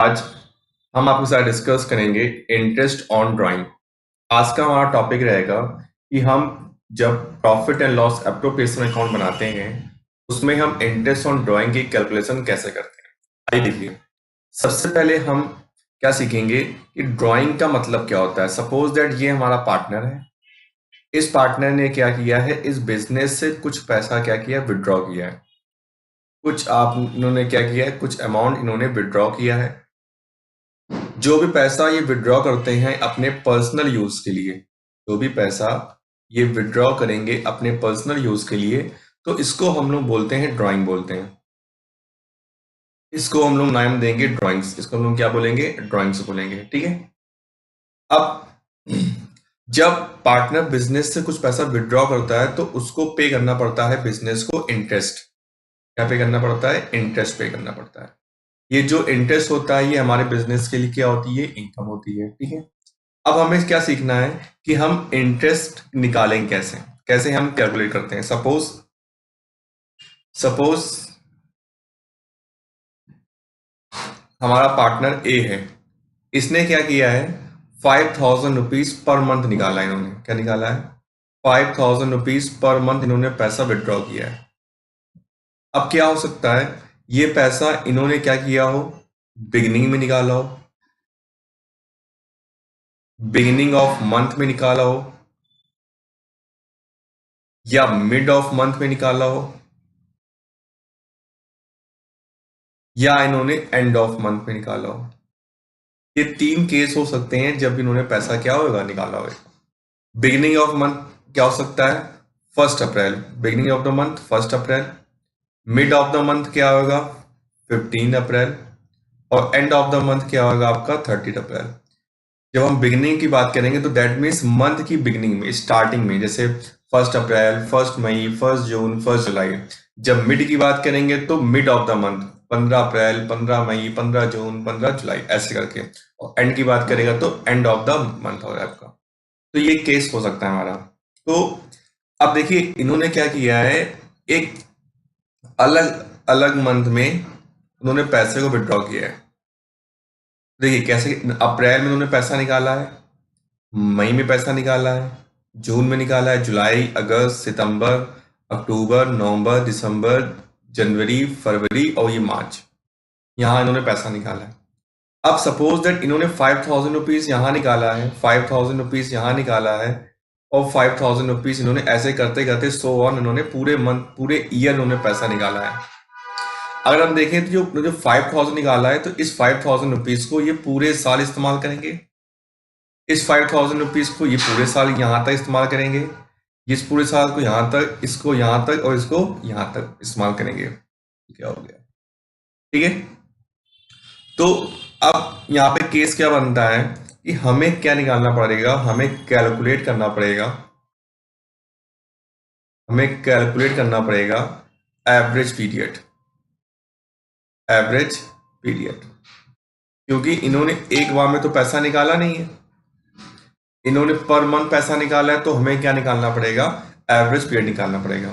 आज हम आपके साथ डिस्कस करेंगे इंटरेस्ट ऑन ड्राइंग। आज का हमारा टॉपिक रहेगा कि हम जब profit and loss appropriation account बनाते हैं उसमें हम इंटरेस्ट ऑन ड्राइंग की कैलकुलेशन कैसे करते हैं। आइए देखिए, सबसे पहले हम क्या सीखेंगे कि ड्राइंग का मतलब क्या होता है। सपोज दैट ये हमारा पार्टनर है। इस पार्टनर ने क्या किया है, इस बिजनेस से कुछ पैसा क्या किया, विड्रॉ किया है। कुछ आप इन्होंने क्या किया है, कुछ अमाउंट इन्होंने विड्रॉ किया है। जो भी पैसा ये विड्रॉ करते हैं अपने पर्सनल यूज के लिए, जो भी पैसा ये विड्रॉ करेंगे अपने पर्सनल यूज के लिए, तो इसको हम लोग बोलते हैं ड्राइंग बोलते हैं। इसको हम लोग नाम देंगे ड्राइंग्स। इसको हम लोग क्या बोलेंगे, ड्राइंग्स बोलेंगे। ठीक है। अब जब पार्टनर बिजनेस से कुछ पैसा विड्रॉ करता है तो उसको पे करना पड़ता है बिजनेस को इंटरेस्ट। क्या पे करना पड़ता है, इंटरेस्ट पे करना पड़ता है। ये जो इंटरेस्ट होता है ये हमारे बिजनेस के लिए क्या होती है, इनकम होती है। ठीक है। अब हमें क्या सीखना है कि हम इंटरेस्ट निकालें कैसे, कैसे हम कैलकुलेट करते हैं। सपोज सपोज हमारा पार्टनर ए है। इसने क्या किया है, 5,000 रुपीज पर मंथ निकाला है। इन्होंने क्या निकाला है, 5,000 रुपीज पर मंथ इन्होंने पैसा विड्रॉ किया है। अब क्या हो सकता है, ये पैसा इन्होंने क्या किया हो, बिगिनिंग में निकाला हो, बिगिनिंग ऑफ मंथ में निकाला हो, या मिड ऑफ मंथ में निकाला हो, या इन्होंने एंड ऑफ मंथ में निकाला हो। ये तीन केस हो सकते हैं जब इन्होंने पैसा क्या होगा, निकाला होगा। बिगिनिंग ऑफ मंथ क्या हो सकता है, 1 April, beginning of the month 1 April. Mid of the month क्या होगा, 15 अप्रैल। और एंड ऑफ द मंथ क्या होगा आपका, 30 अप्रैल। जब हम बिगिनिंग की बात करेंगे तो दैट मीन्स मंथ की बिगिनिंग में, स्टार्टिंग में, जैसे 1 अप्रैल, 1 मई, 1 जून, 1 जुलाई। जब मिड की बात करेंगे तो मिड ऑफ द मंथ, 15 अप्रैल, 15 मई, 15 जून, 15 जुलाई, ऐसे करके। और एंड की बात करेगा तो एंड ऑफ द मंथ होगा आपका। तो ये केस हो सकता है हमारा। तो अब देखिए इन्होंने क्या किया है, एक अलग अलग मंथ में उन्होंने पैसे को विड्रॉ किया है। देखिए कैसे, अप्रैल में उन्होंने पैसा निकाला है, मई में पैसा निकाला है, जून में निकाला है, जुलाई, अगस्त, सितंबर, अक्टूबर, नवंबर, दिसंबर, जनवरी, फरवरी और ये मार्च, यहाँ इन्होंने पैसा निकाला है। अब सपोज दैट इन्होंने 5,000 रुपीज यहाँ निकाला है, 5,000 रुपीज यहाँ निकाला है, और 5,000 रुपीज इन्होंने ऐसे करते करते सो ऑन इन्होंने पूरे मंथ, पूरे ईयर इन्होंने पैसा निकाला है। अगर हम देखें तो जो जो 5,000 निकाला है तो इस 5,000 रुपीज को ये पूरे साल इस्तेमाल करेंगे। इस 5,000 रुपीज को ये पूरे साल यहाँ तक इस्तेमाल करेंगे। इस पूरे साल को यहाँ तक, इसको यहाँ तक और इसको यहाँ तक इस्तेमाल करेंगे। क्या हो गया, ठीक है। तो अब यहाँ पे केस क्या बनता है कि हमें क्या निकालना पड़ेगा, हमें कैलकुलेट करना पड़ेगा, हमें कैलकुलेट करना पड़ेगा एवरेज पीरियड, एवरेज पीरियड। क्योंकि इन्होंने एक बार में तो पैसा निकाला नहीं है, इन्होंने पर मंथ पैसा निकाला है, तो हमें क्या निकालना पड़ेगा, एवरेज पीरियड निकालना पड़ेगा।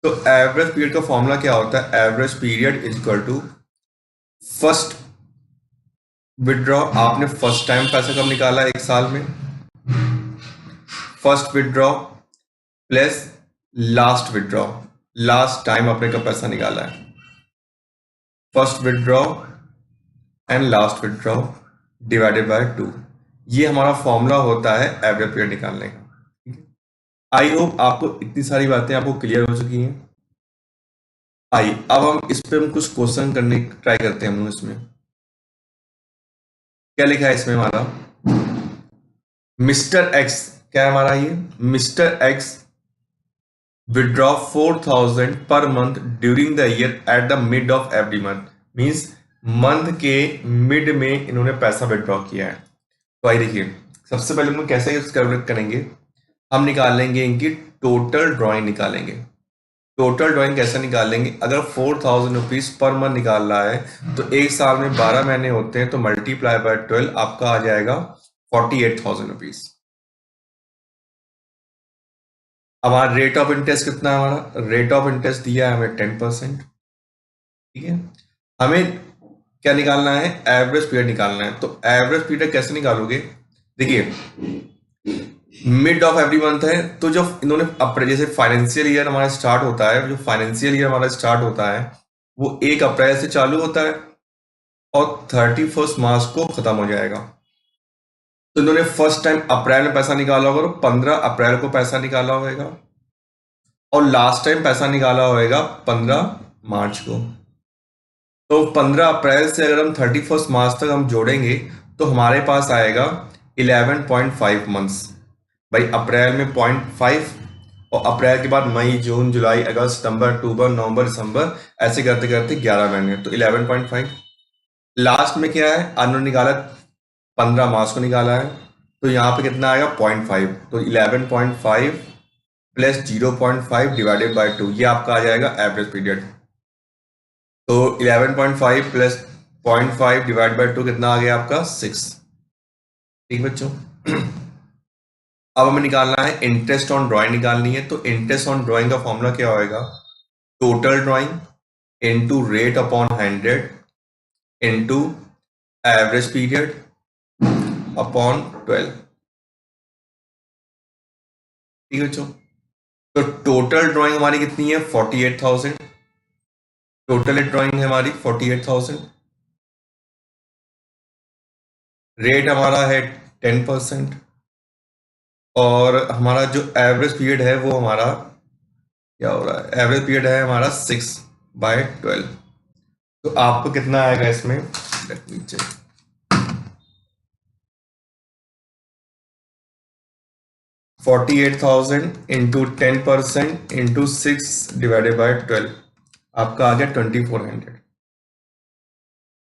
तो एवरेज पीरियड का फॉर्मूला क्या होता है, average period is equal to first withdraw. आपने फर्स्ट टाइम पैसा कब निकाला एक साल में, first withdraw plus last withdraw, last time आपने कब पैसा निकाला है। First withdraw and last withdraw divided by 2, ये हमारा फॉर्मूला होता है एवरेज पीरियड निकालने का। आई होप आपको इतनी सारी बातें आपको क्लियर हो चुकी हैं। आइए अब हम इस पे हम कुछ क्वेश्चन करने ट्राई करते हैं। हम लोग इसमें क्या लिखा है, इसमें हमारा मिस्टर एक्स, क्या है हमारा ये, मिस्टर एक्स विड्रॉ 4,000 पर month during the year at the mid of every month. Means month के मिड में इन्होंने पैसा विड्रॉ किया है। तो आइए देखिए, सबसे पहले हम लोग कैसे कैलकुलेट करेंगे, हम निकाल लेंगे इनकी टोटल ड्राइंग निकालेंगे। टोटल ड्राइंग कैसे निकालेंगे, अगर 4,000 रुपीज पर मंथ निकाल रहा है तो एक साल में 12 महीने होते हैं, तो मल्टीप्लाई बाय 12 आपका आ जाएगा 48,000 रुपीज। अब हमारा रेट ऑफ इंटरेस्ट कितना है, हमारा रेट ऑफ इंटरेस्ट दिया है हमें 10%। ठीक है। हमें क्या निकालना है, एवरेज पीरियड निकालना है। तो एवरेज पीरियड कैसे निकालोगे, देखिए मिड ऑफ एवरी मंथ है, तो जब इन्होंने जैसे फाइनेंशियल ईयर हमारा स्टार्ट होता है, जो फाइनेंशियल ईयर हमारा स्टार्ट होता है वो 1 अप्रैल से चालू होता है और 31 मार्च को खत्म हो जाएगा। तो इन्होंने फर्स्ट टाइम अप्रैल में पैसा निकाला होगा, तो 15 अप्रैल को पैसा निकाला होगा और लास्ट टाइम पैसा निकाला होगा 15 मार्च को। तो 15 अप्रैल से अगर हम 31 मार्च तक हम जोड़ेंगे तो हमारे पास आएगा 11.5 मंथ्स। भाई अप्रैल में 0.5 और अप्रैल के बाद मई जून जुलाई अगस्त सितंबर अक्टूबर नवंबर दिसंबर ऐसे करते करते 11 महीने, तो 11.5। लास्ट में क्या है, उन्होंने निकाला 15 मार्च को निकाला है, तो यहाँ पे कितना आएगा 0.5, तो 11.5 प्लस 0.5 डिवाइडेड बाई 2, ये आपका आ जाएगा एवरेज पीरियड। तो 11.5 प्लस 0.5 डिवाइड बाई 2 कितना आ गया आपका 6। ठीक बच्चों, अब हमें निकालना है इंटरेस्ट ऑन ड्राइंग निकालनी है। तो इंटरेस्ट ऑन ड्राइंग का फॉर्मूला क्या होएगा, total drawing into rate upon 100 into average period upon 12। ठीक है बच्चों, तो टोटल ड्राइंग हमारी कितनी है 48,000, टोटल ड्राइंग है हमारी 48,000, रेट हमारा है 10% और हमारा जो एवरेज पीरियड है वो हमारा क्या हो रहा है, एवरेज पीरियड है हमारा 6/12। तो आपको कितना आएगा इसमें, let me check, 48,000 into 10% into 6 divided by 12, आपका आ गया 2400।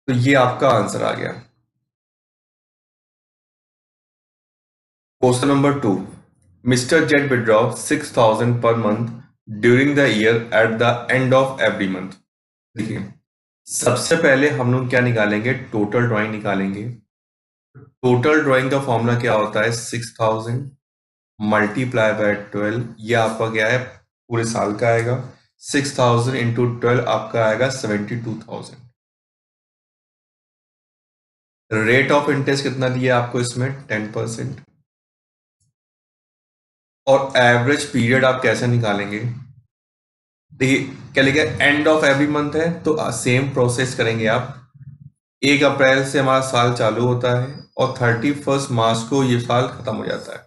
तो ये आपका आंसर आ गया। Question number 2, mister jet withdraw 6,000 पर month during the year at the end of every month. देखिए सबसे पहले हम लोग क्या निकालेंगे, टोटल ड्राइंग निकालेंगे। टोटल ड्राइंग का फॉर्मूला क्या होता है, 6,000 मल्टीप्लाई बाय 12, ये आपका क्या है पूरे साल का आएगा। 6,000 इंटू 12 आपका आएगा 72,000। रेट ऑफ इंटरेस्ट कितना दिया आपको इसमें 10%। और एवरेज पीरियड आप कैसे निकालेंगे, देखिए क्या लिखा है, एंड ऑफ एवरी मंथ है तो सेम प्रोसेस करेंगे आप। 1 अप्रैल से हमारा साल चालू होता है और 31 मार्च को ये साल खत्म हो जाता है।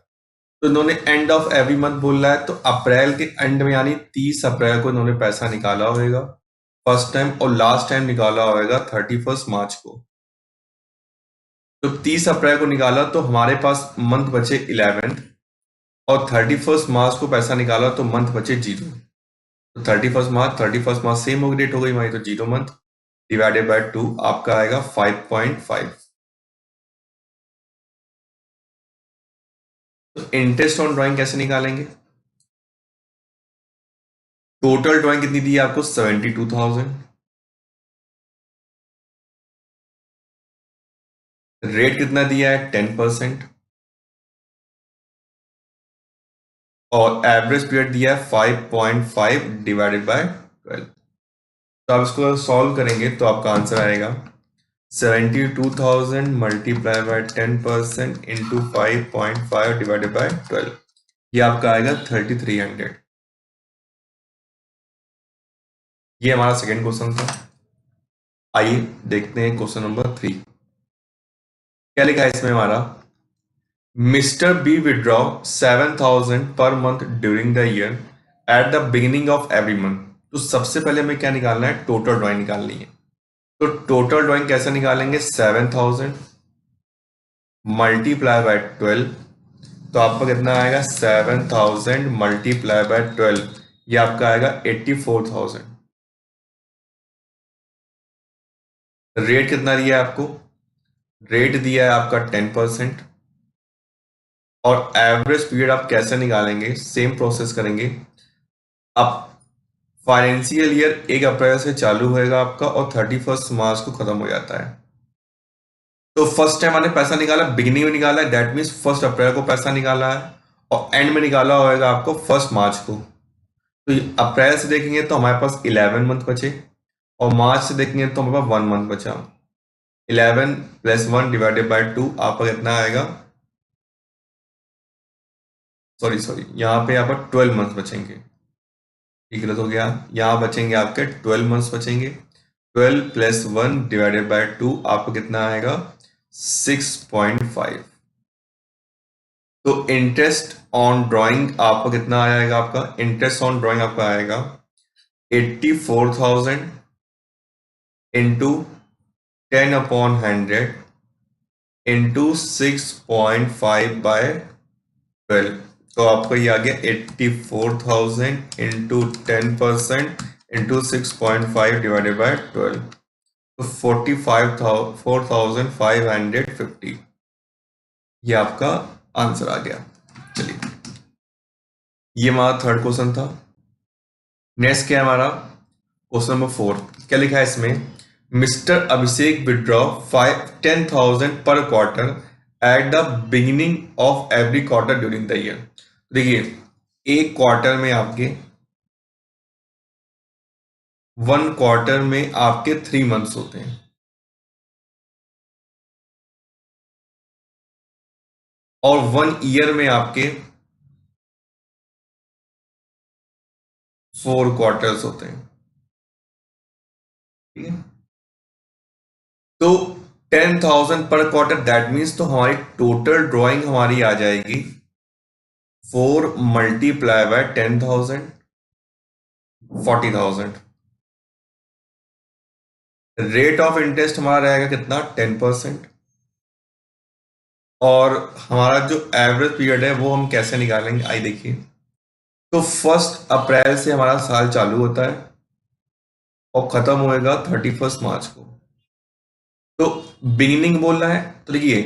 तो इन्होंने एंड ऑफ एवरी मंथ बोल रहा है, तो अप्रैल के एंड में यानी 30 अप्रैल को इन्होंने पैसा निकाला होगा फर्स्ट टाइम और लास्ट टाइम निकाला होगा 31 मार्च को। तो 30 अप्रैल को निकाला तो हमारे पास मंथ बचे 11 और 31 मार्च को पैसा निकाला तो मंथ बचे 0। तो 31 मार्च सेम हो डेट हो गई हमारी, तो 0 मंथ डिवाइडेड बाय 2 आपका आएगा 5.5। तो इंटरेस्ट ऑन ड्राइंग कैसे निकालेंगे, टोटल ड्राइंग कितनी दी है आपको 72,000, रेट कितना दिया है 10% और एवरेज पीरियड दिया है 5.5 डिवाइडेड बाय 12। तो आप इसको सॉल्व करेंगे तो आपका आंसर आएगा 72,000 multiply by 10% into 5.5 divided by 12, ये आपका आएगा 3,300। ये हमारा सेकेंड क्वेश्चन था। आइए देखते हैं क्वेश्चन नंबर 3, क्या लिखा है इसमें हमारा, मिस्टर बी विड्रॉ 7,000 पर month during the year at the beginning of every month. तो सबसे पहले हमें क्या निकालना है, टोटल ड्राइंग निकालनी है। तो टोटल ड्राइंग कैसे निकालेंगे, 7,000 मल्टीप्लाई बाय 12, तो आपका कितना आएगा 7,000 मल्टीप्लाई बाय 12, ये आपका आएगा 84,000। रेट कितना दिया है आपको, रेट दिया है आपका 10% और एवरेज पीरियड आप कैसे निकालेंगे, सेम प्रोसेस करेंगे। अब फाइनेंशियल ईयर 1 अप्रैल से चालू होएगा आपका और 31 मार्च को खत्म हो जाता है। तो फर्स्ट टाइम मैंने पैसा निकाला, बिगिनिंग में निकाला है, दैट मीन्स 1 अप्रैल को पैसा निकाला है और एंड में निकाला होगा आपको 1 मार्च को। तो अप्रैल से देखेंगे तो हमारे पास 11 मंथ बचे और मार्च से देखेंगे तो हमारे पास 1 मंथ बचा। 11 प्लस 1 डिवाइडेड बाय 2 आपका कितना आएगा, सॉरी यहाँ पे यहाँ पर 12 मंथ बचेंगे, ठीक गलत हो गया, यहाँ बचेंगे आपके 12 मंथ्स बचेंगे। 12 प्लस 1 डिवाइडेड बाय 2 आपको कितना आएगा, 6.5। तो इंटरेस्ट ऑन ड्राइंग आपको कितना आएगा, आपका इंटरेस्ट ऑन ड्राइंग आपका आएगा 84,000 इंटू 10/100 इंटू 6.5/12। तो आपको ये आ गया 84,000 इंटू 10% इंटू 6.5 डिवाइडेड बाय 12, तो 4,550, ये आपका आंसर आ गया। चलिए, ये हमारा थर्ड क्वेश्चन था। नेक्स्ट क्या है हमारा, क्वेश्चन नंबर 4। क्या लिखा है इसमें, मिस्टर अभिषेक विड्रॉ 10,000 पर quarter at the beginning of every quarter during the year. देखिए, एक क्वार्टर में आपके, वन क्वार्टर में आपके 3 मंथ्स होते हैं, और 1 ईयर में आपके 4 क्वार्टर्स होते हैं, ठीक है। तो 10,000 पर क्वार्टर, दैट मीन्स तो हमारी टोटल ड्राइंग हमारी आ जाएगी 4 multiply by 10,000, 40,000। Rate of interest हमारा रहेगा कितना, 10%। और हमारा जो एवरेज पीरियड है वो हम कैसे निकालेंगे, आई देखिए। तो 1 अप्रैल से हमारा साल चालू होता है और खत्म होएगा 31 मार्च को। तो बिगिनिंग बोल रहा है, तो देखिए,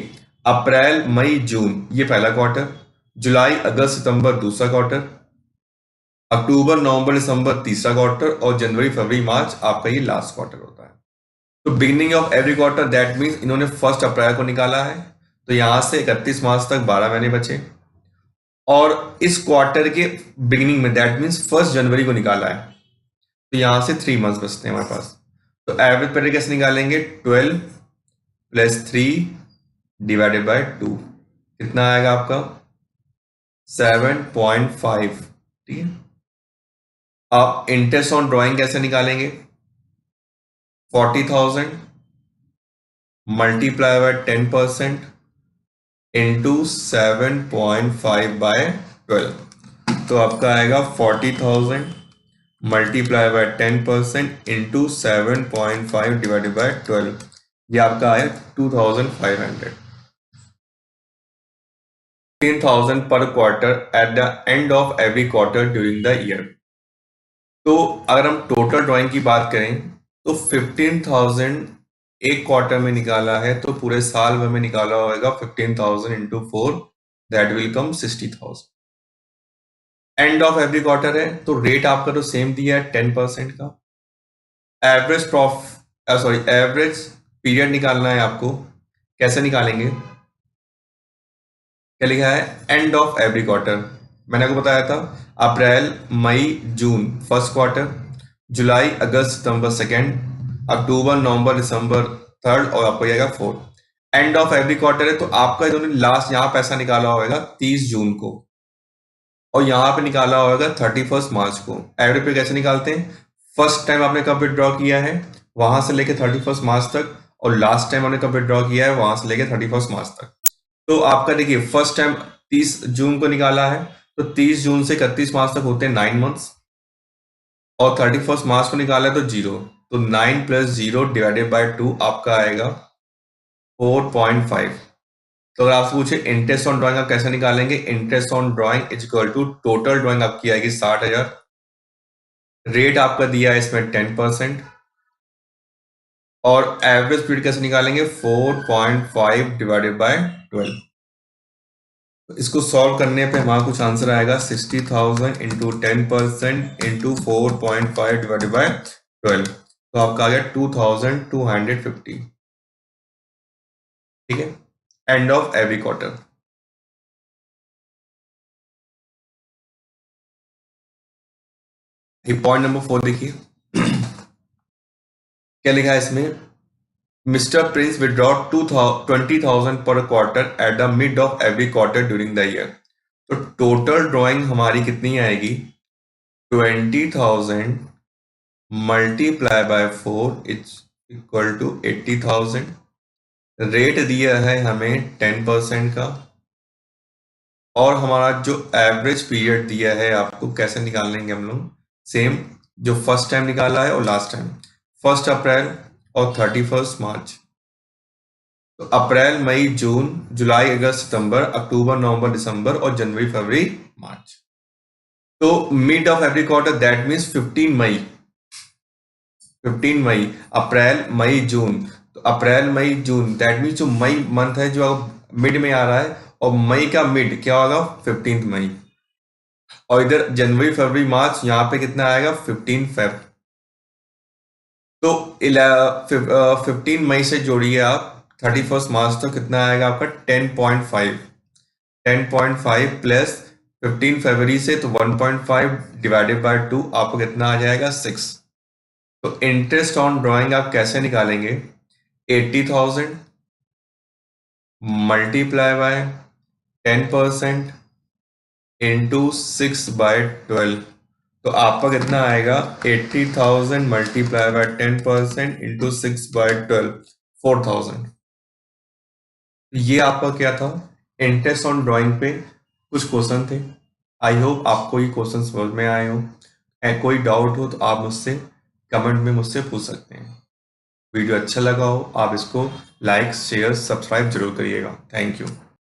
अप्रैल मई जून ये पहला क्वार्टर, जुलाई अगस्त सितंबर दूसरा क्वार्टर, अक्टूबर नवंबर दिसंबर तीसरा क्वार्टर, और जनवरी फरवरी मार्च आपका ये लास्ट क्वार्टर होता है। तो beginning of every quarter, that means इन्होंने 1 अप्रैल को निकाला है, तो यहां से 31 मार्च तक 12 महीने बचे। और इस क्वार्टर के बिगिनिंग में, दैट मीन्स 1 जनवरी को निकाला है, तो यहां से 3 मंथ्स बचते हैं हमारे पास। तो एवरेज पीरियड कैसे निकालेंगे, 12 प्लस 3 डिवाइडेड बाय 2, कितना आएगा आपका, 7.5, ठीक है। आप इंटरेस्ट ऑन ड्राइंग कैसे निकालेंगे, 40,000 मल्टीप्लाई बाय 10% इंटू 7.5/12, तो आपका आएगा 40,000 multiply by 10% into 7.5 divided by 12, ये आपका आया 2,500। 10,000 पर quarter at the end of every quarter during the year. तो अगर हम टोटल ड्राइंग की बात करें, तो 15,000 एक क्वार्टर में निकाला है, तो पूरे साल भर में निकाला होगा 15,000 into 4, that will come 60,000। End of every quarter है, तो रेट आपका तो सेम दिया है 10% का। एवरेज एवरेज पीरियड निकालना है आपको, कैसे निकालेंगे, क्या लिखा है, एंड ऑफ एवरी क्वार्टर, मैंने आपको बताया था अप्रैल मई जून फर्स्ट क्वार्टर, जुलाई अगस्त सितंबर सेकेंड, अक्टूबर नवंबर दिसंबर थर्ड, और आपको आएगा fourth. End of every quarter है, तो आपका इन्होंने लास्ट यहाँ पैसा निकाला होगा 30 जून को, और यहाँ पे निकाला होगा 31 मार्च को। एवरेज पे कैसे निकालते हैं, फर्स्ट टाइम आपने कब विड्रॉ किया है वहां से लेके 31 मार्च तक, और लास्ट टाइम आपने कब विड्रॉ किया है वहां से लेके 31 मार्च तक। तो आपका देखिए, फर्स्ट टाइम 30 जून को निकाला है, तो 30 जून से 31 मार्च तक होते हैं 9 मंथ्स, और 31 मार्च को निकाला है तो 0, तो 9 प्लस 0 डिवाइडेड बाय 2 आपका आएगा 4.5। तो अगर आपसे पूछे इंटरेस्ट ऑन ड्राइंग आप कैसे निकालेंगे, interest on drawing is equal to total drawing आपकी आएगी 60,000, रेट आपका दिया है इसमें 10%, और एवरेज पीरियड कैसे निकालेंगे, 4.5 डिवाइडेड बाय 12। इसको सॉल्व करने पे हमारा कुछ आंसर आएगा 60,000 इंटू 10% इंटू 4.5 डिवाइडेड बाय 12, तो आपका आ गया 2,250, ठीक है, end of every quarter. Point number 4 देखिए, क्या लिखा है इसमें, मिस्टर प्रिंस विड्रॉ 20,000 पर quarter at the mid of every quarter during the year. तो टोटल ड्रॉइंग हमारी कितनी आएगी? 20,000 multiply by 4 is equal to 80,000। Rate दिया है हमें 10% का, और हमारा जो एवरेज पीरियड दिया है आपको, कैसे निकाल लेंगे हम लोग? सेम जो फर्स्ट टाइम निकाला है और लास्ट टाइम, 1 अप्रैल और 31 मार्च। तो अप्रैल, मई, जून, जुलाई, अगस्त, सितंबर, अक्टूबर, नवंबर, दिसंबर और जनवरी, फरवरी, मार्च। तो mid of every quarter that means 15 मई। 15 मई, अप्रैल, मई, जून। तो अप्रैल, मई, जून दैट मीन्स जो मई मंथ है जो मिड में आ रहा है, और मई का मिड क्या होगा? 15 मई। और इधर जनवरी, फरवरी, मार्च, यहाँ पे कितना आएगा? 15 फेब। तो 15 मई से जोड़िए आप 31 मार्च, तो कितना आएगा आपका? 10.5। 10.5 प्लस 15 फरवरी से, तो 1.5 डिवाइडेड बाय 2 आपको कितना आ जाएगा? 6। तो इंटरेस्ट ऑन ड्राइंग आप कैसे निकालेंगे? 80,000 मल्टीप्लाई बाय 10% इंटू 6/12। तो आपका कितना आएगा? 80,000 मल्टीप्लाई बाय 10% इंटू 6/12, 4,000। ये आपका क्या था? इंटरेस्ट ऑन ड्राइंग पे कुछ क्वेश्चन थे। आई होप आपको ये क्वेश्चन समझ में आए हो। कोई डाउट हो तो आप मुझसे कमेंट में मुझसे पूछ सकते हैं। वीडियो अच्छा लगा हो आप इसको लाइक, शेयर, सब्सक्राइब जरूर करिएगा। Thank you.